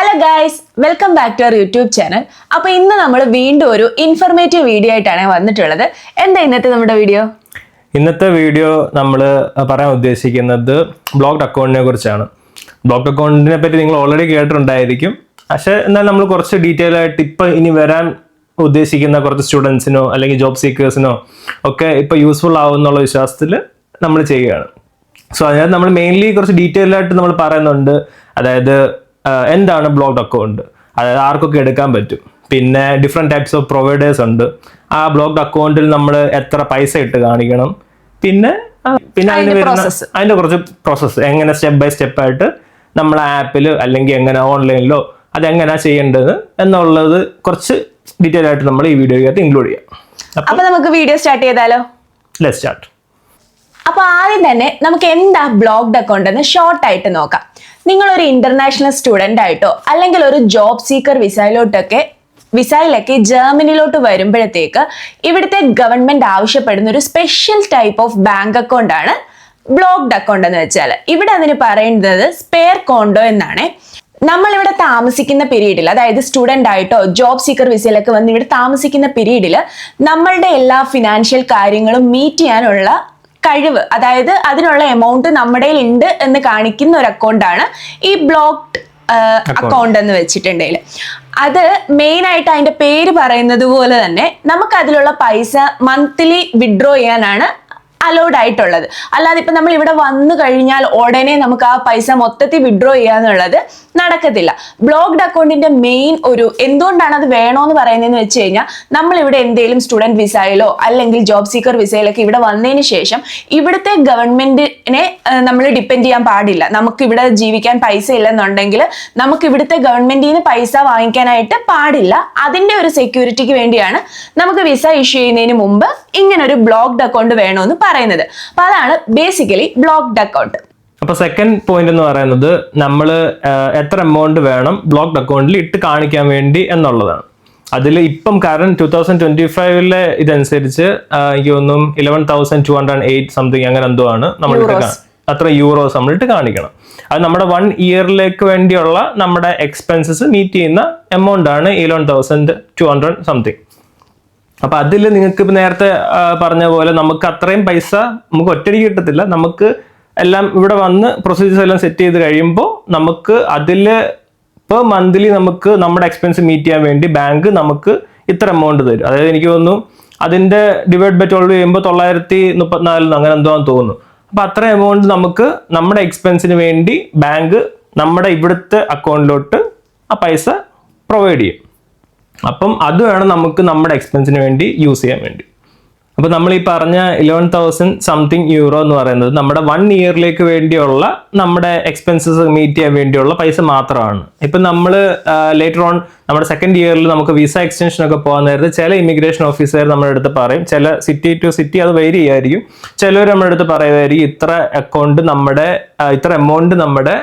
Hello guys, welcome back to our YouTube channel. അപ്പോൾ ഇന്ന് നമ്മൾ വീണ്ടും ഒരു ഇൻഫർമേറ്റീവ് വീഡിയോ ആയിട്ടാണ് വന്നിട്ടുള്ളത്. എന്താ ഇന്നത്തെ നമ്മുടെ വീഡിയോ? ഇന്നത്തെ വീഡിയോ നമ്മൾ പറയാൻ ഉദ്ദേശിക്കുന്നത് ബ്ലോക്ക്ഡ് അക്കൗണ്ടിനെ കുറിച്ചാണ്. ബ്ലോക്ക്ഡ് അക്കൗണ്ടിനെ പറ്റി നിങ്ങൾ ഓൾറെഡി കേട്ടിട്ടുണ്ടായിരിക്കും. പക്ഷേ എന്നാൽ നമ്മൾ കുറച്ച് ഡീറ്റെയിൽ ആയിട്ട് ഇപ്പം ഇനി വരാൻ ഉദ്ദേശിക്കുന്ന കുറച്ച് സ്റ്റുഡൻസിനോ അല്ലെങ്കിൽ ജോബ് സീക്കേഴ്സിനോ ഒക്കെ ഇപ്പോൾ യൂസ്ഫുൾ ആവുമെന്നുള്ള വിശ്വാസത്തിൽ നമ്മൾ ചെയ്യുകയാണ്. സോ അതിനകത്ത് നമ്മൾ മെയിൻലി കുറച്ച് ഡീറ്റെയിൽ ആയിട്ട് നമ്മൾ പറയുന്നുണ്ട്. അതായത് എന്താണ് ബ്ലോക്ക്ഡ് അക്കൗണ്ട്, അതായത് ആർക്കൊക്കെ എടുക്കാൻ പറ്റും, പിന്നെ ഡിഫറെൻറ്റ് ടൈപ്സ് ഓഫ് പ്രൊവൈഡേഴ്സ് ഉണ്ട്, ആ ബ്ലോക്ക്ഡ് അക്കൗണ്ടിൽ നമ്മൾ എത്ര പൈസ ഇട്ട് കാണിക്കണം, പിന്നെ അതിന് വരുന്ന അതിൻ്റെ കുറച്ച് പ്രോസസ്സ് എങ്ങനെ സ്റ്റെപ്പ് ബൈ സ്റ്റെപ്പ് ആയിട്ട് നമ്മൾ ആപ്പിൽ അല്ലെങ്കിൽ എങ്ങനെ ഓൺലൈനിലോ അതെങ്ങനെയാ ചെയ്യേണ്ടത് എന്നുള്ളത് കുറച്ച് ഡീറ്റെയിൽ ആയിട്ട് നമ്മൾ ഈ വീഡിയോയ്ക്കകത്ത് ഇൻക്ലൂഡ് ചെയ്യാം. അപ്പോൾ നമുക്ക് വീഡിയോ സ്റ്റാർട്ട് ചെയ്താലോ? Let's start. അപ്പോൾ ആദ്യം തന്നെ നമുക്ക് എന്താ ബ്ലോക്ക്ഡ് അക്കൗണ്ട് എന്ന് ഷോർട്ട് ആയിട്ട് നോക്കാം. നിങ്ങളൊരു ഇന്റർനാഷണൽ സ്റ്റുഡൻ്റ് ആയിട്ടോ അല്ലെങ്കിൽ ഒരു ജോബ് സീക്കർ വിസയിലൊക്കെ ജർമ്മനിയിലോട്ട് വരുമ്പോഴത്തേക്ക് ഇവിടുത്തെ ഗവൺമെന്റ് ആവശ്യപ്പെടുന്ന ഒരു special type of bank account ആണ് ബ്ലോക്ക്ഡ് അക്കൗണ്ട് എന്ന് വെച്ചാൽ. ഇവിടെ അതിന് പറയുന്നത് സ്പെയർ കോണ്ടോ എന്നാണ്. നമ്മളിവിടെ താമസിക്കുന്ന പീരീഡിൽ, അതായത് സ്റ്റുഡൻ്റ് ആയിട്ടോ ജോബ് സീക്കർ വിസയിലൊക്കെ വന്ന് ഇവിടെ താമസിക്കുന്ന പീരീഡിൽ നമ്മളുടെ എല്ലാ ഫിനാൻഷ്യൽ കാര്യങ്ങളും മീറ്റ് ചെയ്യാനുള്ള കഴിവ്, അതായത് അതിനുള്ള എമൗണ്ട് നമ്മുടെ ഉണ്ട് എന്ന് കാണിക്കുന്ന ഒരു അക്കൗണ്ടാണ് ഈ ബ്ലോക്ക്ഡ് അക്കൗണ്ട് എന്ന് വെച്ചിട്ടുണ്ടെങ്കിൽ. അത് മെയിൻ ആയിട്ട് അതിന്റെ പേര് പറയുന്നത് പോലെ തന്നെ നമുക്ക് അതിലുള്ള പൈസ മന്ത്ലി വിഡ്രോ ചെയ്യാനാണ് അലൗഡ് ആയിട്ടുള്ളത്. അല്ലാതെ ഇപ്പൊ നമ്മൾ ഇവിടെ വന്നു കഴിഞ്ഞാൽ ഉടനെ നമുക്ക് ആ പൈസ മൊത്തത്തിൽ വിഡ്രോ ചെയ്യാന്നുള്ളത് നടക്കത്തില്ല. ബ്ലോക്ക്ഡ് അക്കൗണ്ടിന്റെ മെയിൻ ഒരു എന്തുകൊണ്ടാണ് അത് വേണോന്ന് പറയുന്നതെന്ന് വെച്ച് കഴിഞ്ഞാൽ, നമ്മൾ ഇവിടെ എന്തെങ്കിലും സ്റ്റുഡന്റ് വിസയിലോ അല്ലെങ്കിൽ ജോബ് സീക്കർ വിസയിലൊക്കെ ഇവിടെ വന്നതിന് ശേഷം ഇവിടുത്തെ ഗവൺമെന്റിനെ നമ്മൾ ഡിപ്പെൻഡ് ചെയ്യാൻ പാടില്ല. നമുക്ക് ഇവിടെ ജീവിക്കാൻ പൈസ ഇല്ലെന്നുണ്ടെങ്കിൽ നമുക്ക് ഇവിടുത്തെ ഗവൺമെന്റിൽ നിന്ന് പൈസ വാങ്ങിക്കാനായിട്ട് പാടില്ല. അതിന്റെ ഒരു സെക്യൂരിറ്റിക്ക് വേണ്ടിയാണ് നമുക്ക് വിസ ഇഷ്യൂ ചെയ്യുന്നതിന് മുമ്പ് ഇങ്ങനെ ഒരു ബ്ലോക്ക്ഡ് അക്കൗണ്ട് വേണമെന്ന് പറയുന്നത്. അപ്പൊ അതാണ് ബേസിക്കലി ബ്ലോക്ക്ഡ് അക്കൗണ്ട്. അപ്പൊ സെക്കൻഡ് പോയിന്റ് എന്ന് പറയുന്നത് നമ്മൾ എത്ര എമൗണ്ട് വേണം ബ്ലോക്ക്ഡ് അക്കൗണ്ടിൽ ഇട്ട് കാണിക്കാൻ വേണ്ടി എന്നുള്ളതാണ്. അതിൽ ഇപ്പം കറന്റ് 2025 ഇതനുസരിച്ച് എനിക്ക് തോന്നും 11,208 സംതിങ് അങ്ങനെ എന്തോ ആണ് നമ്മൾ അത്ര യൂറോസ് നമ്മളിട്ട് കാണിക്കണം. അത് നമ്മുടെ 1 ഇയറിലേക്ക് വേണ്ടിയുള്ള നമ്മുടെ എക്സ്പെൻസസ് മീറ്റ് ചെയ്യുന്ന എമൗണ്ട് ആണ് 11,200 സംതിങ്. അപ്പൊ അതിൽ നിങ്ങൾക്ക് ഇപ്പൊ നേരത്തെ പറഞ്ഞ പോലെ നമുക്ക് അത്രയും പൈസ നമുക്ക് ഒറ്റയടിക്ക് കിട്ടത്തില്ല. നമുക്ക് എല്ലാം ഇവിടെ വന്ന് പ്രൊസീജിയേഴ്സ് എല്ലാം സെറ്റ് ചെയ്ത് കഴിയുമ്പോൾ നമുക്ക് അതിൽ ഇപ്പോൾ മന്ത്ലി നമുക്ക് നമ്മുടെ എക്സ്പെൻസ് മീറ്റ് ചെയ്യാൻ വേണ്ടി ബാങ്ക് നമുക്ക് ഇത്ര എമൗണ്ട് തരും. അതായത് എനിക്ക് തോന്നുന്നു അതിന്റെ ഡിവൈഡ് ബൈ 12 ചെയ്യുമ്പോൾ 934 അങ്ങനെ എന്തോ തോന്നുന്നു. അപ്പൊ അത്ര എമൗണ്ട് നമുക്ക് നമ്മുടെ എക്സ്പെൻസിന് വേണ്ടി ബാങ്ക് നമ്മുടെ ഇവിടുത്തെ അക്കൗണ്ടിലോട്ട് ആ പൈസ പ്രൊവൈഡ് ചെയ്യും. അപ്പം അത് വേണം നമുക്ക് നമ്മുടെ എക്സ്പെൻസിന് വേണ്ടി യൂസ് ചെയ്യാൻ വേണ്ടി. അപ്പോൾ നമ്മൾ ഈ പറഞ്ഞ 11,000 സംതിങ് യൂറോ എന്ന് പറയുന്നത് നമ്മുടെ 1 ഇയറിലേക്ക് വേണ്ടിയുള്ള നമ്മുടെ എക്സ്പെൻസസ് മീറ്റ് ചെയ്യാൻ വേണ്ടിയുള്ള പൈസ മാത്രമാണ്. ഇപ്പം നമ്മൾ ലേറ്റർ ഓൺ നമ്മുടെ സെക്കൻഡ് ഇയറിൽ നമുക്ക് വിസ എക്സ്റ്റൻഷൻ ഒക്കെ പോകാൻ നേരത്തെ ചില ഇമിഗ്രേഷൻ ഓഫീസർ നമ്മുടെ അടുത്ത് പറയും, ചില സിറ്റി ടു സിറ്റി അത് വേരി ചെയ്യായിരിക്കും. ചിലർ നമ്മുടെ അടുത്ത് പറയുമായിരിക്കും ഇത്ര എമൗണ്ട് നമ്മുടെ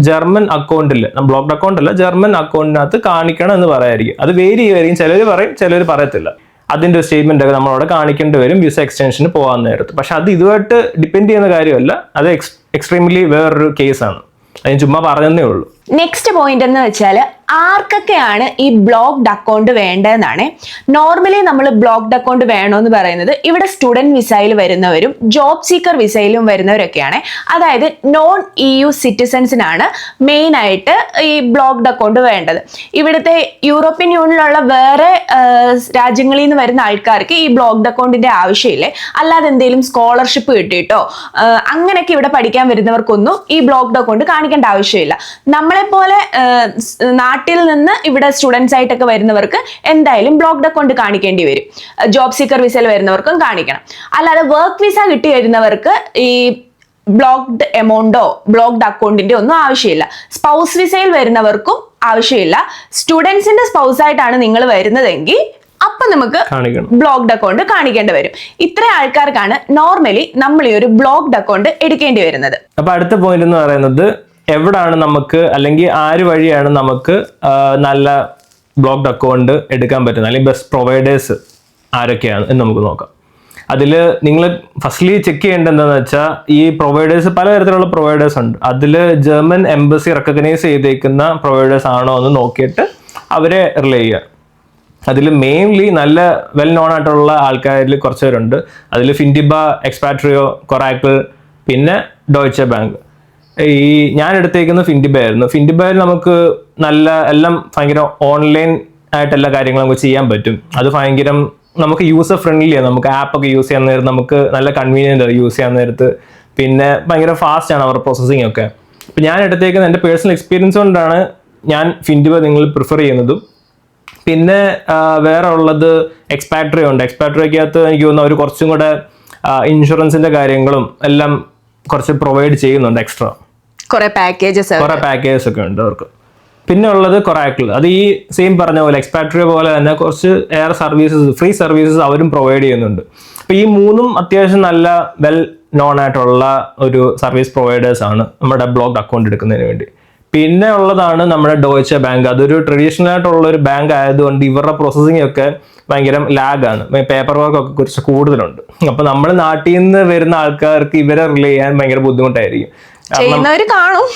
ജർമ്മൻ അക്കൗണ്ടിൽ, ബ്ലോക്ക്ഡ് അക്കൗണ്ട് അല്ല ജർമ്മൻ അക്കൗണ്ടിനകത്ത് കാണിക്കണം എന്ന് പറയായിരിക്കും. അത് വേരി ചെയ്യുമായിരിക്കും. ചിലർ പറയും, ചിലർ പറയത്തില്ല. അതിന്റെ ഒരു സ്റ്റേറ്റ്മെന്റ് ഒക്കെ നമ്മളവിടെ കാണിക്കേണ്ടി വരും വിസ എക്സ്റ്റൻഷന് പോകാൻ നേരത്ത്. പക്ഷെ അത് ഇതുമായിട്ട് ഡിപ്പെൻഡ് ചെയ്യുന്ന കാര്യമല്ല, അത് എക്സ്ട്രീംലി വേറൊരു കേസാണ്. അതിന് ചുമ്മാ പറഞ്ഞതേ ഉള്ളൂ. നെക്സ്റ്റ് പോയിന്റ് എന്ന് വെച്ചാൽ ആർക്കൊക്കെയാണ് ഈ ബ്ലോക്ക്ഡ് അക്കൗണ്ട് വേണ്ടതെന്നാണ്. നോർമലി നമ്മൾ ബ്ലോക്ക്ഡ് അക്കൗണ്ട് വേണമെന്ന് പറയുന്നത് ഇവിടെ സ്റ്റുഡന്റ് വിസയിൽ വരുന്നവരും ജോബ് സീക്കർ വിസയിലും വരുന്നവരൊക്കെയാണ്. അതായത് നോൺ EU സിറ്റിസൺസിനാണ് മെയിൻ ആയിട്ട് ഈ ബ്ലോക്ക്ഡ് അക്കൗണ്ട് വേണ്ടത്. ഇവിടുത്തെ യൂറോപ്യൻ യൂണിയനിലുള്ള വേറെ രാജ്യങ്ങളിൽ നിന്ന് വരുന്ന ആൾക്കാർക്ക് ഈ ബ്ലോക്ക്ഡ് അക്കൗണ്ടിന്റെ ആവശ്യമില്ലേ. അല്ലാതെ എന്തെങ്കിലും സ്കോളർഷിപ്പ് കിട്ടിയിട്ടോ അങ്ങനെയൊക്കെ ഇവിടെ പഠിക്കാൻ വരുന്നവർക്കൊന്നും ഈ ബ്ലോക്ക്ഡ് അക്കൗണ്ട് കാണിക്കേണ്ട ആവശ്യമില്ല. നമ്മളെപ്പോലെ നാട്ടിൽ നിന്ന് ഇവിടെ സ്റ്റുഡൻസ് ആയിട്ടൊക്കെ വരുന്നവർക്ക് എന്തായാലും ബ്ലോക്ക്ഡ് അക്കൗണ്ട് കാണിക്കേണ്ടി വരും. ജോബ് സീക്കർ വിസയിൽ വരുന്നവർക്കും കാണിക്കണം. അല്ലാതെ വർക്ക് വിസ കിട്ടി വരുന്നവർക്ക് ഈ ബ്ലോക്ക്ഡ് എമൗണ്ടോ ബ്ലോക്ക്ഡ് അക്കൗണ്ടിന്റെ ഒന്നും ആവശ്യമില്ല. സ്പൗസ് വിസയിൽ വരുന്നവർക്കും ആവശ്യമില്ല. സ്റ്റുഡൻസിന്റെ സ്പൗസ് ആയിട്ടാണ് നിങ്ങൾ വരുന്നതെങ്കിൽ അപ്പൊ നമുക്ക് ബ്ലോക്ക്ഡ് അക്കൗണ്ട് കാണിക്കേണ്ടി വരും. ഇത്ര ആൾക്കാർക്കാണ് നോർമലി നമ്മൾ ഈ ഒരു ബ്ലോക്ക്ഡ് അക്കൗണ്ട് എടുക്കേണ്ടി വരുന്നത്. അപ്പൊ അടുത്ത പോയിന്റ് എന്ന് പറയുന്നത് എവിടാണ് നമുക്ക് അല്ലെങ്കിൽ ആര് വഴിയാണ് നമുക്ക് നല്ല ബ്ലോക്ക്ഡ് അക്കൗണ്ട് എടുക്കാൻ പറ്റുന്നത്, അല്ലെങ്കിൽ ബെസ്റ്റ് പ്രൊവൈഡേഴ്സ് ആരൊക്കെയാണ് എന്ന് നമുക്ക് നോക്കാം. അതിൽ നിങ്ങൾ ഫസ്റ്റ്ലി ചെക്ക് ചെയ്യേണ്ടത് എന്താണെന്ന് വെച്ചാൽ ഈ പ്രൊവൈഡേഴ്സ് പലതരത്തിലുള്ള പ്രൊവൈഡേഴ്സ് ഉണ്ട്. അതിൽ ജർമ്മൻ എംബസി റെക്കഗ്നൈസ് ചെയ്തേക്കുന്ന പ്രൊവൈഡേഴ്സ് ആണോ എന്ന് നോക്കിയിട്ട് അവരെ റിലേ ചെയ്യുക. അതിൽ മെയിൻലി നല്ല വെൽ നോൺ ആയിട്ടുള്ള ആൾക്കാരിൽ കുറച്ച് പേരുണ്ട്. അതിൽ ഫിൻഡിബ, എക്സ്പാട്രിയോ, കൊറാക്കിൾ, പിന്നെ ഡോയ്ച്ചെ ബാങ്ക്. ഈ ഞാൻ എടുത്തേക്കുന്ന ഫിൻഡിബ ആയിരുന്നു. ഫിൻഡിബയിൽ നമുക്ക് നല്ല എല്ലാം ഭയങ്കര ഓൺലൈൻ ആയിട്ട് എല്ലാ കാര്യങ്ങളും നമുക്ക് ചെയ്യാൻ പറ്റും. അത് ഭയങ്കര നമുക്ക് യൂസർ ഫ്രണ്ട്ലിയാണ്. നമുക്ക് ആപ്പൊക്കെ യൂസ് ചെയ്യാൻ നേരത്ത് നമുക്ക് നല്ല കൺവീനിയൻ്റ് യൂസ് ചെയ്യാൻ നേരത്ത്. പിന്നെ ഭയങ്കര ഫാസ്റ്റ് ആണ് അവരുടെ പ്രോസസ്സിങ് ഒക്കെ. അപ്പം ഞാൻ എടുത്തേക്കുന്ന എൻ്റെ പേഴ്സണൽ എക്സ്പീരിയൻസ് കൊണ്ടാണ് ഞാൻ ഫിൻഡിബ നിങ്ങൾ പ്രിഫർ ചെയ്യുന്നതും. പിന്നെ വേറെ ഉള്ളത് എക്സ്പാട്രിയോ ഉണ്ട്. എക്സ്പാട്രിയോക്കകത്ത് എനിക്ക് തോന്നുന്നു അവർ കുറച്ചും കൂടെ ഇൻഷുറൻസിന്റെ കാര്യങ്ങളും എല്ലാം കുറച്ച് പ്രൊവൈഡ് ചെയ്യുന്നുണ്ട്. എക്സ്ട്രാ കുറെ പാക്കേജസ് ഒക്കെ ഉണ്ട് അവർക്ക്. പിന്നെ ഉള്ളത് കൊറാക്കിൾ. അത് ഈ സെയിം പറഞ്ഞ പോലെ എക്സ്പാട്രിയോ പോലെ തന്നെ കുറച്ച് എയർ സർവീസസ്, ഫ്രീ സർവീസസ് അവരും പ്രൊവൈഡ് ചെയ്യുന്നുണ്ട്. അപ്പോൾ ഈ മൂന്നും അത്യാവശ്യം നല്ല വെൽ നോൺ ആയിട്ടുള്ള ഒരു സർവീസ് പ്രൊവൈഡേഴ്സ് ആണ് നമ്മുടെ ബ്ലോക്ക്ഡ് അക്കൗണ്ട് എടുക്കുന്നതിന് വേണ്ടി. പിന്നെ ഉള്ളതാണ് നമ്മുടെ ഡോയ്ച്ചെ ബാങ്ക്. അതൊരു ട്രഡീഷണൽ ആയിട്ടുള്ള ഒരു ബാങ്ക് ആയതുകൊണ്ട് ഇവരുടെ പ്രോസസ്സിംഗ് ഒക്കെ ഭയങ്കര ലാഗാണ്. പേപ്പർ വർക്ക് ഒക്കെ കുറച്ച് കൂടുതലുണ്ട്. അപ്പൊ നമ്മൾ നാട്ടിൽ നിന്ന് വരുന്ന ആൾക്കാർക്ക് ഇവരെ റിലേ ചെയ്യാൻ ഭയങ്കര ബുദ്ധിമുട്ടായിരിക്കും.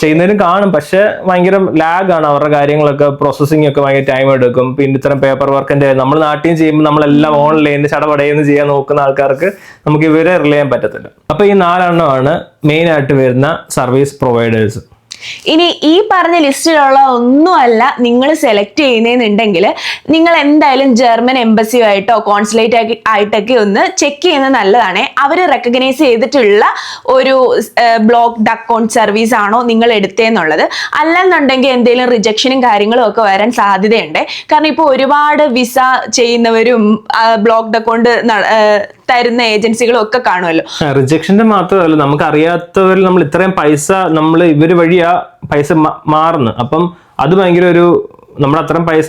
ചെയ്യുന്നവരും കാണും, പക്ഷെ ഭയങ്കര ലാഗാണ് അവരുടെ കാര്യങ്ങളൊക്കെ. പ്രോസസ്സിംഗ് ഒക്കെ ഭയങ്കര ടൈം എടുക്കും. പിന്നെ ഇത്തരം പേപ്പർ വർക്കിന്റെ നമ്മൾ നാട്ടിൽ ചെയ്യുമ്പോൾ നമ്മളെല്ലാം ഓൺലൈനിൽ ചടപടയെന്ന് ചെയ്യാൻ നോക്കുന്ന ആൾക്കാർക്ക് നമുക്ക് ഇവരെ റിലേ ചെയ്യാൻ പറ്റത്തില്ല. അപ്പൊ ഈ 4 എണ്ണമാണ് മെയിൻ ആയിട്ട് വരുന്ന സർവീസ് പ്രൊവൈഡേഴ്സ്. ഇനി ഈ പറഞ്ഞ ലിസ്റ്റിലുള്ള ഒന്നുമല്ല നിങ്ങൾ സെലക്ട് ചെയ്യുന്നതെന്നുണ്ടെങ്കിൽ നിങ്ങൾ എന്തായാലും ജർമ്മൻ എംബസിയുമായിട്ടോ കോൺസുലേറ്റ് ആയിട്ടൊക്കെ ഒന്ന് ചെക്ക് ചെയ്യുന്നത് നല്ലതാണ്. അവർ റെക്കഗ്നൈസ് ചെയ്തിട്ടുള്ള ഒരു ബ്ലോക്ക്ഡ് അക്കൗണ്ട് സർവീസ് ആണോ നിങ്ങൾ എടുത്തതെന്നുള്ളത്. അല്ലെന്നുണ്ടെങ്കിൽ എന്തെങ്കിലും റിജക്ഷനും കാര്യങ്ങളും ഒക്കെ വരാൻ സാധ്യതയുണ്ട്. കാരണം ഇപ്പോൾ ഒരുപാട് വിസ ചെയ്യുന്നവരും ബ്ലോക്ക്ഡ് അക്കൗണ്ട് തരുന്ന ഏജൻസികളും ഒക്കെ കാണുമല്ലോ. റിജക്ഷന്റെ മാത്രമല്ല, നമുക്ക് അറിയാത്തവരിൽ നമ്മൾ ഇത്രയും പൈസ നമ്മൾ ഇവര് വഴിയാ പൈസ മാറുന്നു. അപ്പം അത് ഭയങ്കര ഒരു നമ്മുടെ അത്രയും പൈസ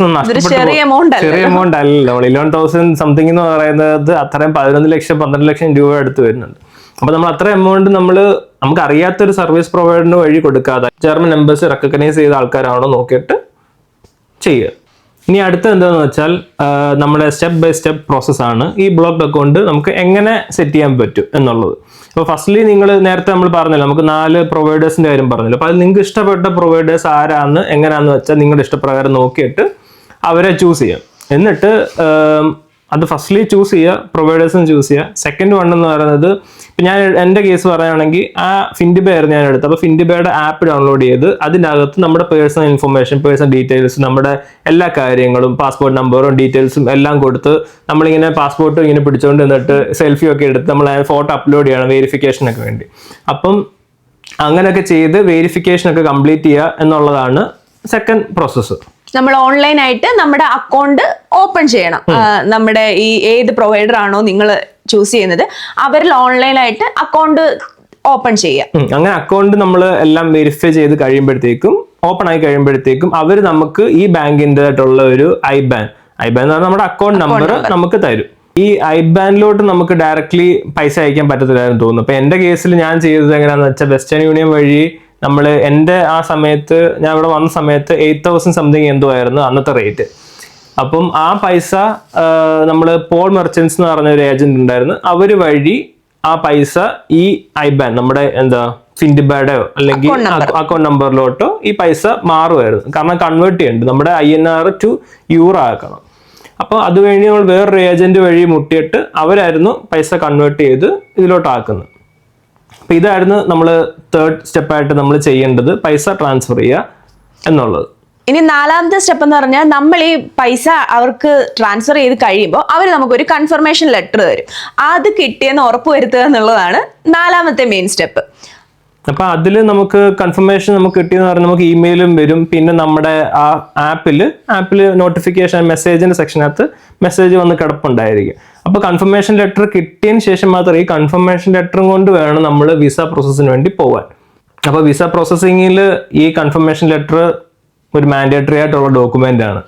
ചെറിയ എമൗണ്ട് അല്ലല്ലോ. നമ്മൾ 11,000 സംതിങ് എന്ന് പറയുന്നത് അത്രയും 11 ലക്ഷം 12 ലക്ഷം രൂപ അടുത്ത് വരുന്നുണ്ട്. അപ്പൊ നമ്മൾ അത്ര എമൗണ്ട് നമുക്ക് അറിയാത്തൊരു സർവീസ് പ്രൊവൈഡറിന് വഴി കൊടുക്കാതെ ജർമ്മൻ എംബസി റെക്കഗ്നൈസ് ചെയ്ത ആൾക്കാരാണോ നോക്കിയിട്ട് ചെയ്യുക. ഇനി അടുത്ത എന്താണെന്ന് വെച്ചാൽ നമ്മുടെ സ്റ്റെപ്പ് ബൈ സ്റ്റെപ്പ് പ്രോസസ്സാണ് ഈ ബ്ലോക്ക്ഡ് അക്കൗണ്ട് നമുക്ക് എങ്ങനെ സെറ്റ് ചെയ്യാൻ പറ്റും എന്നുള്ളത്. അപ്പോൾ ഫസ്റ്റ്ലി നേരത്തെ നമ്മൾ പറഞ്ഞല്ലോ, നമുക്ക് 4 പ്രൊവൈഡേഴ്സിന്റെ കാര്യം പറഞ്ഞല്ലോ. അപ്പോൾ അത് നിങ്ങൾക്ക് ഇഷ്ടപ്പെട്ട പ്രൊവൈഡേഴ്സ് ആരാന്ന് എങ്ങനെയാണെന്ന് വെച്ചാൽ നിങ്ങളുടെ ഇഷ്ടപ്രകാരം നോക്കിയിട്ട് അവരെ ചൂസ് ചെയ്യാം. എന്നിട്ട് അത് ഫസ്റ്റ്ലി ചൂസ് ചെയ്യുക, പ്രൊവൈഡേഴ്സും ചൂസ് ചെയ്യുക. സെക്കൻഡ് വൺ എന്ന് പറയുന്നത്, ഇപ്പം ഞാൻ എൻ്റെ കേസ് പറയുകയാണെങ്കിൽ ആ ഫിൻഡിബ ആയിരുന്നു ഞാൻ എടുത്തത്. അപ്പോൾ ഫിൻഡിബയുടെ ആപ്പ് ഡൗൺലോഡ് ചെയ്ത് അതിനകത്ത് നമ്മുടെ പേഴ്സണൽ ഇൻഫർമേഷൻ, പേഴ്സണൽ ഡീറ്റെയിൽസ്, നമ്മുടെ എല്ലാ കാര്യങ്ങളും, പാസ്പോർട്ട് നമ്പറും ഡീറ്റെയിൽസും എല്ലാം കൊടുത്ത് നമ്മളിങ്ങനെ പാസ്പോർട്ട് ഇങ്ങനെ പിടിച്ചുകൊണ്ട് നിന്നിട്ട് സെൽഫി ഒക്കെ എടുത്ത് നമ്മൾ ഫോട്ടോ അപ്ലോഡ് ചെയ്യണം വെരിഫിക്കേഷനൊക്കെ വേണ്ടി. അപ്പം അങ്ങനെയൊക്കെ ചെയ്ത് വെരിഫിക്കേഷനൊക്കെ കംപ്ലീറ്റ് ചെയ്യുക എന്നുള്ളതാണ് സെക്കൻഡ് പ്രോസസ്സ്. നമ്മൾ ഓൺലൈൻ ആയിട്ട് നമ്മുടെ അക്കൗണ്ട് ഓപ്പൺ ചെയ്യണം. നമ്മുടെ ഈ ഏത് പ്രൊവൈഡർ ആണോ നിങ്ങൾ ചൂസ് ചെയ്യുന്നത് അവരിൽ ഓൺലൈനായിട്ട് അക്കൗണ്ട് ഓപ്പൺ ചെയ്യാം. അങ്ങനെ അക്കൗണ്ട് നമ്മൾ എല്ലാം വെരിഫൈ ചെയ്ത് കഴിയുമ്പോഴത്തേക്കും, ഓപ്പൺ ആയി കഴിയുമ്പോഴത്തേക്കും അവർ നമുക്ക് ഈ ബാങ്കിൻ്റെ ആയിട്ടുള്ള ഒരു ഐബാൻ എന്ന് പറഞ്ഞാൽ നമ്മുടെ അക്കൗണ്ട് നമ്പർ നമുക്ക് തരും. ഈ ഐബാനിലോട്ട് നമുക്ക് ഡയറക്ട്ലി പൈസ അയക്കാൻ പറ്റത്തില്ലായിരുന്നു തോന്നുന്നു. അപ്പൊ എന്റെ കേസിൽ ഞാൻ ചെയ്തത് എങ്ങനെയാന്ന് വെച്ചാൽ വെസ്റ്റേൺ യൂണിയൻ വഴി എൻ്റെ ആ സമയത്ത് ഞാൻ ഇവിടെ വന്ന സമയത്ത് 8,000 സംതിങ് എന്തോ ആയിരുന്നു അന്നത്തെ റേറ്റ്. അപ്പം ആ പൈസ നമ്മൾ പോൾ മെർച്ചൻസ് എന്ന് പറഞ്ഞ ഒരു ഏജന്റ് ഉണ്ടായിരുന്നു, അവർ വഴി ആ പൈസ ഈ ഐബാൻ നമ്മുടെ ഫിൻഡിബയുടെയോ അല്ലെങ്കിൽ അക്കൗണ്ട് നമ്പറിലോട്ടോ ഈ പൈസ മാറുമായിരുന്നു. കാരണം കൺവേർട്ട് ചെയ്യണ്ട്, നമ്മുടെ INR to euro ആക്കണം. അപ്പോൾ അതുവഴി നമ്മൾ വേറൊരു ഏജന്റ് വഴി മുട്ടിയിട്ട് അവരായിരുന്നു പൈസ കൺവേർട്ട് ചെയ്ത് ഇതിലോട്ടാക്കുന്നത്. അപ്പൊ ഇതായിരുന്നു നമ്മൾ തേർഡ് സ്റ്റെപ്പായിട്ട് നമ്മൾ ചെയ്യേണ്ടത്, പൈസ ട്രാൻസ്ഫർ ചെയ്യുക എന്നുള്ളത്. ഇനി 4ാമത്തെ സ്റ്റെപ്പ് എന്ന് പറഞ്ഞാൽ നമ്മൾ ഈ പൈസ അവർക്ക് ട്രാൻസ്ഫർ ചെയ്ത് കഴിയുമ്പോൾ അവർ നമുക്കൊരു കൺഫർമേഷൻ ലെറ്റർ തരും. അത് കിട്ടിയെന്ന് ഉറപ്പ് വരുത്തുക എന്നുള്ളതാണ് 4ാമത്തെ മെയിൻ സ്റ്റെപ്പ്. അപ്പൊ അതിൽ നമുക്ക് കൺഫർമേഷൻ നമുക്ക് കിട്ടിയെന്ന് പറഞ്ഞാൽ നമുക്ക് ഇമെയിലും വരും. പിന്നെ നമ്മുടെ ആ ആപ്പിൽ നോട്ടിഫിക്കേഷൻ മെസ്സേജിന്റെ സെക്ഷനകത്ത് മെസ്സേജ് വന്ന് കിടപ്പുണ്ടായിരിക്കും. അപ്പൊ കൺഫർമേഷൻ ലെറ്റർ കിട്ടിയതിന് ശേഷം മാത്രം ഈ കൺഫർമേഷൻ ലെറ്ററും കൊണ്ട് വേണം നമ്മൾ വിസ പ്രോസസ്സിന് വേണ്ടി പോവാൻ. അപ്പൊ വിസ പ്രോസസ്സിങ്ങിൽ ഈ കൺഫർമേഷൻ ലെറ്റർ ഒരു മാൻഡേറ്ററി ആയിട്ടുള്ള ഡോക്യുമെന്റ് ആണ്.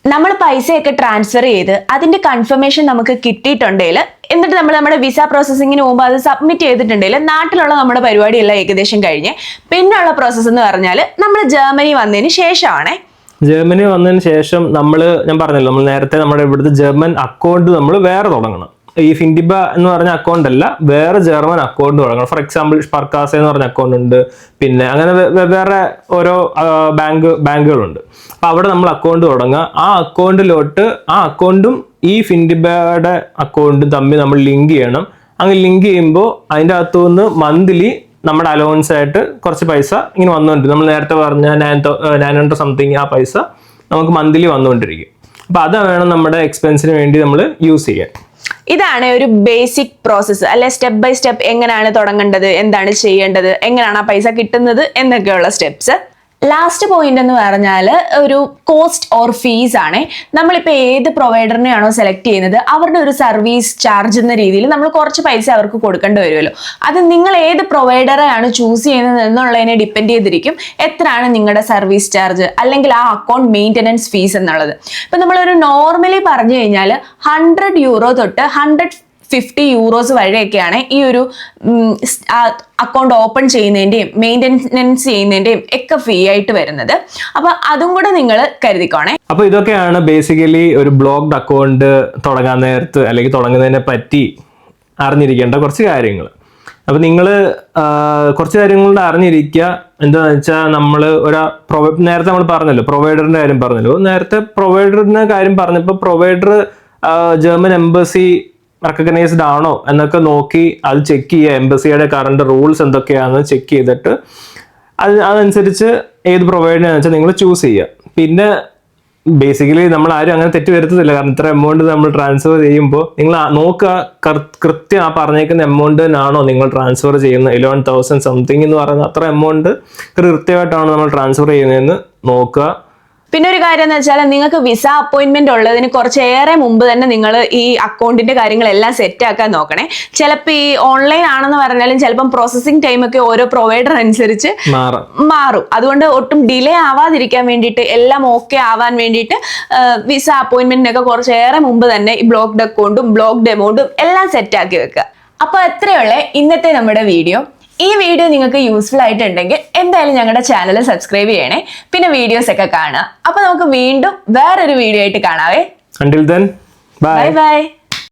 നമ്മൾ പൈസയൊക്കെ ട്രാൻസ്ഫർ ചെയ്ത് അതിന്റെ കൺഫർമേഷൻ നമുക്ക് കിട്ടിയിട്ടുണ്ടെങ്കിൽ, എന്നിട്ട് നമ്മൾ നമ്മുടെ വിസ പ്രോസസ്സിങ്ങിന് മുമ്പ് അത് സബ്മിറ്റ് ചെയ്തിട്ടുണ്ടെങ്കിൽ നാട്ടിലുള്ള നമ്മുടെ പരിപാടിയെല്ലാം ഏകദേശം കഴിഞ്ഞ് പിന്നെയുള്ള പ്രോസസ്സ് എന്ന് പറഞ്ഞാൽ നമ്മൾ ജർമ്മനി വന്നതിന് ശേഷമാണേ. ജർമ്മനി വന്നതിന് ശേഷം ഞാൻ പറഞ്ഞല്ലോ, നമ്മൾ നേരത്തെ നമ്മുടെ ഇവിടുത്തെ ജർമ്മൻ അക്കൗണ്ട് നമ്മൾ വേറെ തുടങ്ങണം. ഈ ഫിൻഡിബ എന്ന് പറഞ്ഞ അക്കൗണ്ട് അല്ല, വേറെ ജർമ്മൻ അക്കൗണ്ട് തുടങ്ങണം. ഫോർ എക്സാമ്പിൾ സ്പാർക്കാസ എന്ന് പറഞ്ഞ അക്കൗണ്ട് ഉണ്ട്, പിന്നെ അങ്ങനെ വേറെ ഓരോ ബാങ്കുകളുണ്ട്. അപ്പൊ അവിടെ നമ്മൾ അക്കൗണ്ട് തുടങ്ങുക. ആ അക്കൗണ്ടിലോട്ട് ആ അക്കൗണ്ടും ഈ ഫിൻഡിബയുടെ അക്കൗണ്ടും തമ്മിൽ നമ്മൾ ലിങ്ക് ചെയ്യണം. അങ്ങനെ ലിങ്ക് ചെയ്യുമ്പോൾ അതിൻ്റെ അകത്തുനിന്ന് മന്ത്ലി നമ്മുടെ അലവൻസ് ആയിട്ട് കുറച്ച് പൈസ ഇങ്ങനെ വന്നുകൊണ്ട്, നമ്മൾ നേരത്തെ പറഞ്ഞ 900 സംതിങ് ആ പൈസ നമുക്ക് മന്ത്ലി വന്നുകൊണ്ടിരിക്കും. അപ്പൊ അത് വേണം നമ്മുടെ എക്സ്പെൻസിന് വേണ്ടി നമ്മൾ യൂസ് ചെയ്യാൻ. ഇതാണ് ഒരു ബേസിക് പ്രോസസ്സ് അല്ലെ, സ്റ്റെപ്പ് ബൈ സ്റ്റെപ്പ് എങ്ങനെയാണ് തുടങ്ങേണ്ടത്, എന്താണ് ചെയ്യേണ്ടത്, എങ്ങനെയാണ് ആ പൈസ കിട്ടുന്നത് എന്നൊക്കെയുള്ള സ്റ്റെപ്സ്. ലാസ്റ്റ് പോയിന്റ് എന്ന് പറഞ്ഞാൽ ഒരു കോസ്റ്റ് ഓർ ഫീസ് ആണ്. നമ്മളിപ്പോൾ ഏത് പ്രൊവൈഡറിനെയാണോ സെലക്ട് ചെയ്യുന്നത് അവരുടെ ഒരു സർവീസ് ചാർജ് എന്ന രീതിയിൽ നമ്മൾ കുറച്ച് പൈസ അവർക്ക് കൊടുക്കേണ്ടി വരുമല്ലോ. അത് നിങ്ങൾ ഏത് പ്രൊവൈഡറെയാണ് ചൂസ് ചെയ്യുന്നത് എന്നുള്ളതിനെ ഡിപ്പെൻഡ് ചെയ്തിരിക്കും എത്രയാണ് നിങ്ങളുടെ സർവീസ് ചാർജ് അല്ലെങ്കിൽ ആ അക്കൗണ്ട് മെയിൻ്റനൻസ് ഫീസ് എന്നുള്ളത്. ഇപ്പം നമ്മളൊരു നോർമലി പറഞ്ഞു കഴിഞ്ഞാൽ €100 തൊട്ട് €150 വരെയൊക്കെയാണ് ഈ ഒരു അക്കൗണ്ട് ഓപ്പൺ ചെയ്യുന്നതിൻ്റെയും മെയിൻ്റനൻസ് ചെയ്യുന്നതിൻ്റെയും ഒക്കെ ഫീ ആയിട്ട് വരുന്നത്. അപ്പൊ അതും കൂടെ നിങ്ങൾ കരുതിക്കോണേ. അപ്പൊ ഇതൊക്കെയാണ് ബേസിക്കലി ഒരു ബ്ലോക്ക്ഡ് അക്കൗണ്ട് തുടങ്ങാൻ നേരത്ത് അല്ലെങ്കിൽ തുടങ്ങുന്നതിനെ പറ്റി അറിഞ്ഞിരിക്കേണ്ട കുറച്ച് കാര്യങ്ങൾ. അപ്പൊ നിങ്ങൾ കുറച്ച് കാര്യങ്ങളുടെ അറിഞ്ഞിരിക്കുക. എന്താണെന്ന് വെച്ചാൽ നമ്മൾ നേരത്തെ നമ്മൾ പറഞ്ഞല്ലോ, പ്രൊവൈഡറിന്റെ കാര്യം പറഞ്ഞല്ലോ. നേരത്തെ പ്രൊവൈഡറിന്റെ കാര്യം പറഞ്ഞപ്പോൾ പ്രൊവൈഡർ ജർമ്മൻ എംബസി റെക്കഗ്നൈസ്ഡ് ആണോ എന്നൊക്കെ നോക്കി അത് ചെക്ക് ചെയ്യുക. എംബസിയുടെ കറണ്ട് റൂൾസ് എന്തൊക്കെയാണെന്ന് ചെക്ക് ചെയ്തിട്ട് അതനുസരിച്ച് ഏത് പ്രൊവൈഡറാണെന്ന് വെച്ചാൽ നിങ്ങൾ ചൂസ് ചെയ്യുക. പിന്നെ ബേസിക്കലി നമ്മൾ ആരും അങ്ങനെ തെറ്റ് വരുത്തത്തില്ല. കാരണം ഇത്ര എമൗണ്ട് നമ്മൾ ട്രാൻസ്ഫർ ചെയ്യുമ്പോൾ നിങ്ങൾ നോക്കുക കൃത്യം ആ പറഞ്ഞേക്കുന്ന എമൗണ്ടിനാണോ നിങ്ങൾ ട്രാൻസ്ഫർ ചെയ്യുന്നത്. 11,000 സംതിങ് എന്ന് പറയുന്ന അത്ര എമൗണ്ട് കൃത്യമായിട്ടാണോ നമ്മൾ ട്രാൻസ്ഫർ ചെയ്യുന്നതെന്ന് നോക്കുക. പിന്നെ ഒരു കാര്യം എന്ന് വെച്ചാൽ നിങ്ങൾക്ക് വിസ അപ്പോയിന്റ്മെന്റ് ഉള്ളതിന് കുറച്ചേറെ മുമ്പ് തന്നെ നിങ്ങൾ ഈ അക്കൗണ്ടിന്റെ കാര്യങ്ങളെല്ലാം സെറ്റ് ആക്കാൻ നോക്കണേ. ചിലപ്പോൾ ഈ ഓൺലൈൻ ആണെന്ന് പറഞ്ഞാലും ചിലപ്പം പ്രോസസ്സിംഗ് ടൈം ഒക്കെ ഓരോ പ്രൊവൈഡർ അനുസരിച്ച് മാറും. അതുകൊണ്ട് ഒട്ടും ഡിലേ ആവാതിരിക്കാൻ വേണ്ടിയിട്ട്, എല്ലാം ഓക്കെ ആവാൻ വേണ്ടിയിട്ട് വിസ അപ്പോയിന്റ്മെന്റിനൊക്കെ കുറച്ചേറെ മുമ്പ് തന്നെ ഈ ബ്ലോക്ക്ഡ് അക്കൗണ്ടും ബ്ലോക്ക്ഡ് എമൗണ്ടും എല്ലാം സെറ്റ് ആക്കി വെക്കുക. അപ്പൊ അത്രയുള്ള ഇന്നത്തെ നമ്മുടെ വീഡിയോ. ഈ വീഡിയോ നിങ്ങൾക്ക് യൂസ്ഫുൾ ആയിട്ടുണ്ടെങ്കിൽ എന്തായാലും ഞങ്ങളുടെ ചാനൽ സബ്സ്ക്രൈബ് ചെയ്യണേ. പിന്നെ വീഡിയോസ് ഒക്കെ കാണുക. അപ്പൊ നമുക്ക് വീണ്ടും വേറൊരു വീഡിയോ ആയിട്ട് കാണാവേ. Until then, bye. Bye.